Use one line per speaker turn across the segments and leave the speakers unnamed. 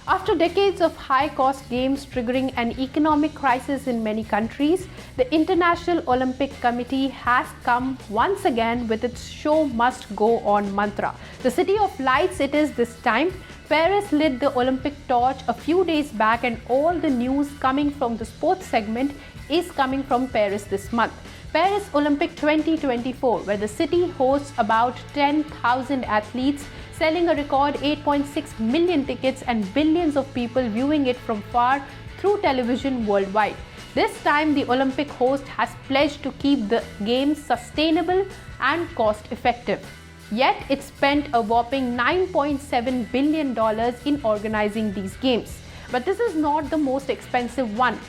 After decades of high-cost games triggering an economic crisis in many countries, the International Olympic Committee has come once again with its show must go on mantra. The city of lights it is this time. Paris lit the Olympic torch a few days back, and all the news coming from the sports segment is coming from Paris this month. Paris Olympic 2024, where the city hosts about 10,000 athletes, selling a record 8.6 million tickets and billions of people viewing it from far through television worldwide. This time, the Olympic host has pledged to keep the Games sustainable and cost-effective. Yet, it spent a whopping $9.7 billion in organizing these Games. But this is not the most expensive one.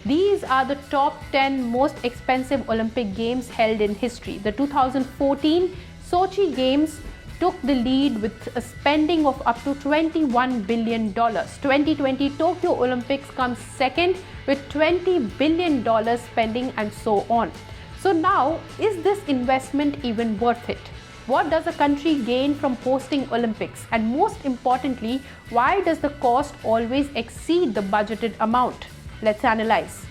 These are the top 10 most expensive Olympic Games held in history. The 2014 Sochi Games took the lead with a spending of up to $21 billion. 2020 Tokyo Olympics comes second with $20 billion spending, and so on. So now, is this investment even worth it? What does a country gain from hosting Olympics? And most importantly, why does the cost always exceed the budgeted amount? Let's analyze.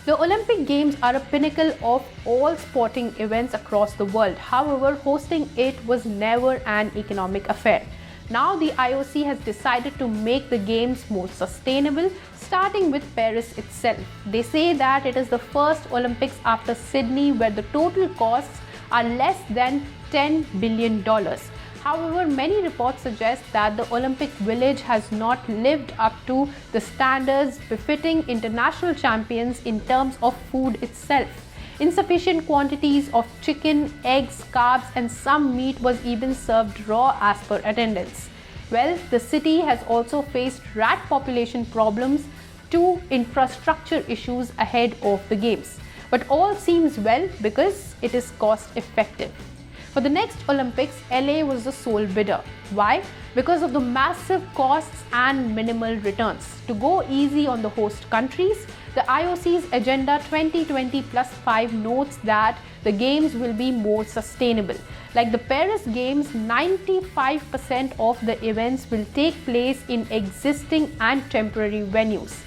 The Olympic Games are a pinnacle of all sporting events across the world. However, hosting it was never an economic affair. Now the IOC has decided to make the Games more sustainable, starting with Paris itself. They say that it is the first Olympics after Sydney where the total costs are less than $10 billion. However, many reports suggest that the Olympic Village has not lived up to the standards befitting international champions in terms of food itself. Insufficient quantities of chicken, eggs, carbs, and some meat was even served raw as per attendance. Well, the city has also faced rat population problems, to infrastructure issues ahead of the Games. But all seems well because it is cost effective. For the next Olympics, LA was the sole bidder. Why? Because of the massive costs and minimal returns. To go easy on the host countries, the IOC's Agenda 2020+5 notes that the Games will be more sustainable. Like the Paris Games, 95% of the events will take place in existing and temporary venues.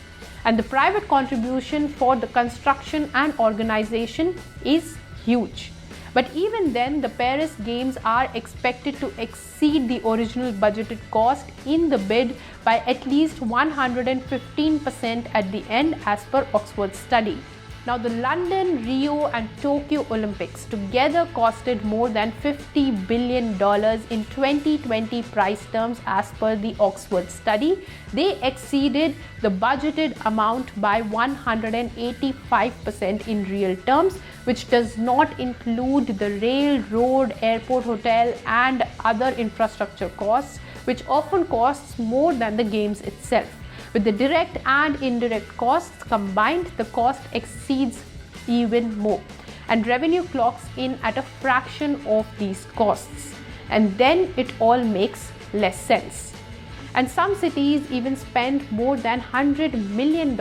And the private contribution for the construction and organization is huge. But even then, the Paris Games are expected to exceed the original budgeted cost in the bid by at least 115% at the end, as per Oxford's study. Now, the London, Rio and Tokyo Olympics together costed more than $50 billion in 2020 price terms, as per the Oxford study. They exceeded the budgeted amount by 185% in real terms, which does not include the rail, road, airport, hotel and other infrastructure costs, which often costs more than the Games itself. With the direct and indirect costs combined, the cost exceeds even more, and revenue clocks in at a fraction of these costs. And then it all makes less sense. And some cities even spend more than $100 million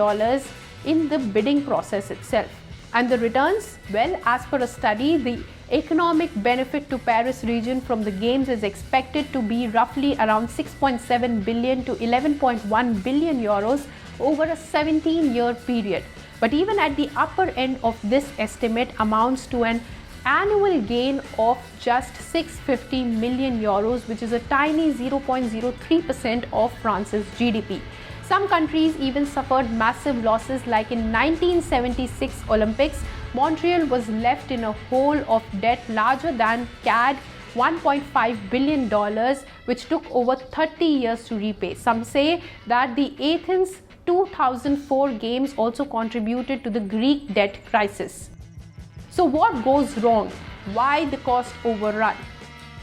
in the bidding process itself. And the returns? Well, as per a study, the economic benefit to Paris region from the Games is expected to be roughly around 6.7 billion to 11.1 billion euros over a 17-year period. But even at the upper end of this estimate amounts to an annual gain of just 650 million euros, which is a tiny 0.03% of France's GDP. Some countries even suffered massive losses, like in 1976 Olympics, Montreal was left in a hole of debt larger than CAD $1.5 billion, which took over 30 years to repay. Some say that the Athens 2004 Games also contributed to the Greek debt crisis. So what goes wrong? Why the cost overrun?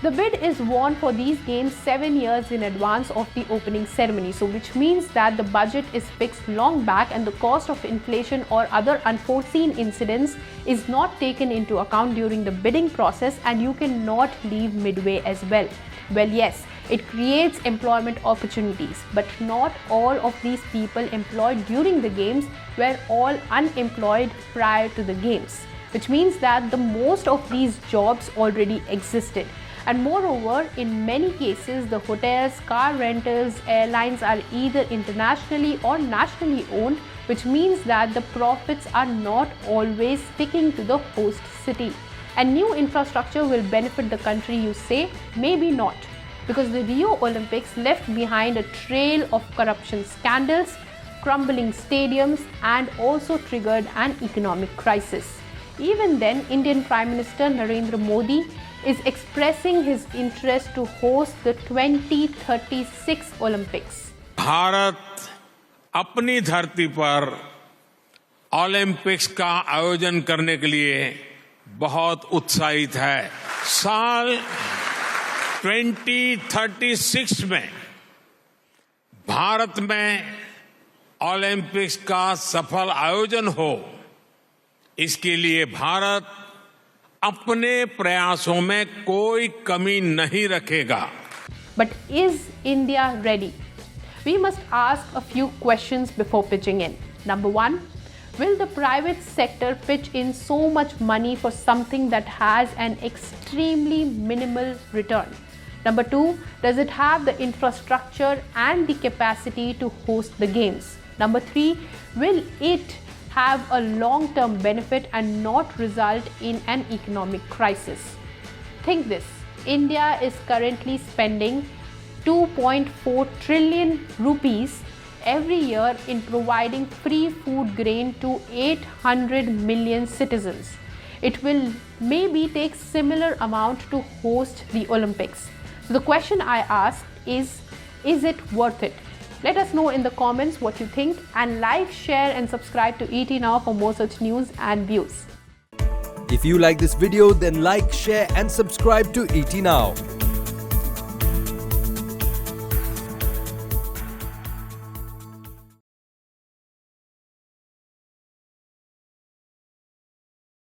The bid is won for these Games 7 years in advance of the opening ceremony, so which means that the budget is fixed long back and the cost of inflation or other unforeseen incidents is not taken into account during the bidding process, and you cannot leave midway as well. Well, yes, it creates employment opportunities, but not all of these people employed during the Games were all unemployed prior to the Games, which means that the most of these jobs already existed. And moreover, in many cases, the hotels, car rentals, airlines are either internationally or nationally owned, which means that the profits are not always sticking to the host city. And new infrastructure will benefit the country, you say? Maybe not, because the Rio Olympics left behind a trail of corruption scandals, crumbling stadiums, and also triggered an economic crisis. Even then, Indian Prime Minister Narendra Modi is expressing his interest to host the 2036 Olympics.
Bharat अपनी धरती पर Olympics का आयोजन करने के लिए बहुत उत्साहित है। साल 2036 में भारत में ओलंपिक्स का सफल आयोजन हो, इसके लिए भारत अपने प्रयासों में कोई कमी नहीं रखेगा।
But is India ready? We must ask a few questions before pitching in. Number one, will the private sector pitch in so much money for something that has an extremely minimal return? Number two, does it have the infrastructure and the capacity to host the games? Number three, will it have a long-term benefit and not result in an economic crisis? Think this, India is currently spending 2.4 trillion rupees every year in providing free food grain to 800 million citizens. It will maybe take similar amount to host the Olympics. So the question I ask is it worth it? Let us know in the comments what you think, and like, share and subscribe to ET Now for more such news and views.
If you like this video, then like, share and subscribe to ET Now.